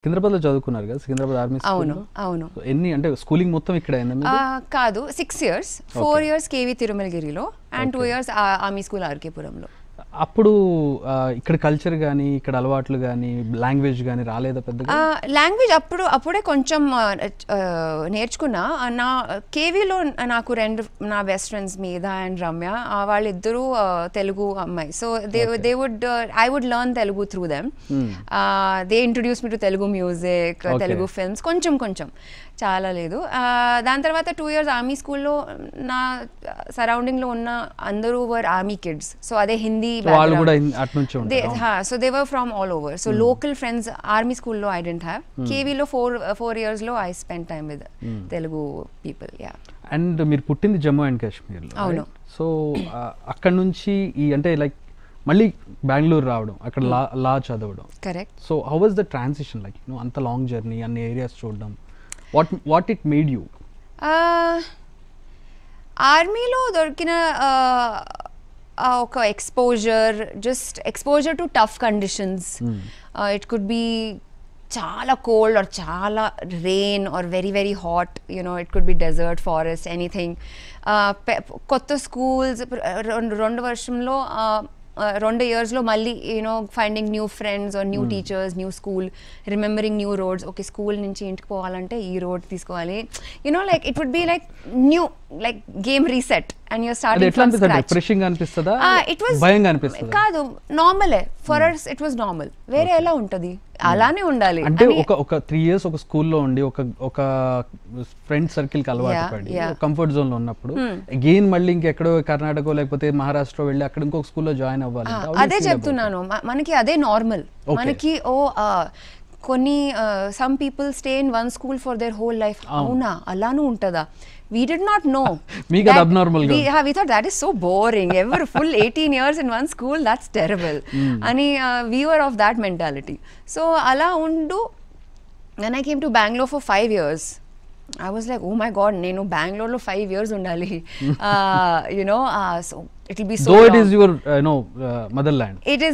సికింద్రాబాద్‌లో చదువుకున్నారు కదా! సికింద్రాబాద్ ఆర్మీ స్కూల్‌లో. అవును. ఎన్ని అంటే స్కూలింగ్ మొత్తం ఇక్కడే అయిందా మీది? కాదు 6 ఇయర్స్ 4 ఇయర్స్ కేవీ తిరుమలగిరిలో అండ్ 2 ఇయర్స్ ఆర్మీ స్కూల్ ఆర్కేపురంలో. అప్పుడు ఇక్కడ కల్చర్ గానీ, ఇక్కడ అలవాట్లు గానీ, లాంగ్వేజ్ గానీ రాలేదా పెద్దగా? లాంగ్వేజ్ అప్పుడే కొంచెం నేర్చుకున్నా. నా కేవీలో నాకు నా బెస్ట్ ఫ్రెండ్స్ మీద అండ్ రమ్య వాళ్ళిద్దరూ తెలుగు అమ్మాయి. So I would learn Telugu through them. They introduce me to Telugu music, Telugu films కొంచెం చాలా లేదు. దాని తర్వాత 2 ఇయర్స్ ఆర్మీ స్కూల్లో నా సరౌండింగ్లో ఉన్న అందరూ వర్ ఆర్మీ కిడ్స్. సో అదే Hindi so they were from all over. So local friends army స్కూల్లో ఐ డెంట్ హ్యావ్. కేవీలో 4 ఇయర్స్లో I spend time with Telugu people. Yeah. And మీరు పుట్టింది జమ్మూ అండ్ కాశ్మీర్లో. అవును. సో అక్కడ నుంచి అంటే లైక్ మళ్ళీ బెంగళూరు రావడం, అక్కడ లా చదవడం. Correct. So how was the transition like అంత లాంగ్ జర్నీ, అన్ని ఏరియాస్ చూడడం, వాట్ ఇట్ మేడ్ యూ? ఆర్మీలో దొరికిన ఒక exposure to tough conditions. It could be చాలా కోల్డ్ ఆర్ చాలా rain or very very hot, it could be desert, forest, anything. కొత్త schools 2 వర్షంలో 2 ఇయర్స్లో మళ్ళీ finding new friends or new teachers, new school, remembering new roads. Okay, school నుంచి ఇంటికి పోవాలంటే ఈ రోడ్ తీసుకోవాలి. Like it would be like new, like game reset and you're starting from scratch. Refreshing అనిపిస్తదా? ఇట్ వాస్ భయంగా అనిపిస్తదా? కాదు, నార్మలే. For us it was normal. వేరే ఎలా ఉంటది, అలానే ఉండాలి. అంటే ఒక 3 ఇయర్స్ ఒక స్కూల్లో ఉండి ఒక ఫ్రెండ్ సర్కిల్ కి అలవాటు పడి కంఫర్ట్ జోన్ లో ఉన్నప్పుడు అగైన్ మళ్ళీ ఇంకెక్కడో కర్ణాటక లేకపోతే మహారాష్ట్ర వెళ్ళి అక్కడ ఇంకొక స్కూల్లో జాయిన్ అవ్వాలి. అదే చెప్తున్నాను, మనకి అదే నార్మల్. మనకి కొన్ని some people stay in one school for their whole life. అవునా, అలానూ ఉంటదా? We did not know. We got abnormal. We thought that is so boring. Ever full 18 years in one school, that's terrible. And we were of that mentality. So ala undu, when I came to Bangalore for 5 years, I was like, oh my god, nenu Bangalore lo 5 years undali. So it will be so though long. It is your motherland. It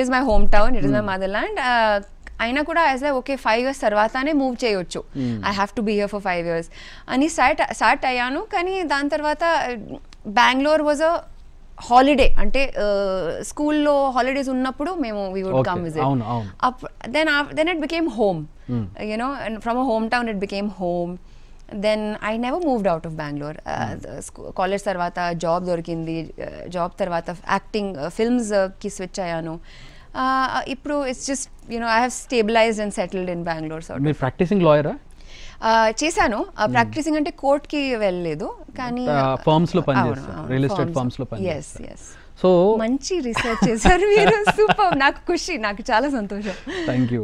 is my hometown, it is my motherland. అయినా కూడా as like okay 5 years తర్వాతనే move చేయొచ్చు, I have to be here for 5 years అని start అయ్యాను. కానీ దాని తర్వాత Bengaluru was a holiday. అంటే స్కూల్లో హాలిడేస్ ఉన్నప్పుడు మేము we would come visit. Then it became home, from a home town it became home. Then I never moved out of Bengaluru. College తర్వాత జాబ్ దొరికింది, జాబ్ తర్వాత యాక్టింగ్ ఫిల్మ్స్కి స్విచ్ అయ్యాను. ఇప్పుడు it's just I have stabilised and settled in Bengaluru. So మీరు practising లాయరా? చేశాను. Practising అంటే కోర్ట్కి వెళ్ళలేదు, కానీ ఫర్మ్స్ లో పనిచేశాను, రియల్ ఎస్టేట్ ఫర్మ్స్ లో పనిచేశాను. yes. సో మంచి రీసెర్చ్ చేశారు మీరు. సూపర్. నాకు ఖుషి, నాకు చాలా సంతోషం. Thank you.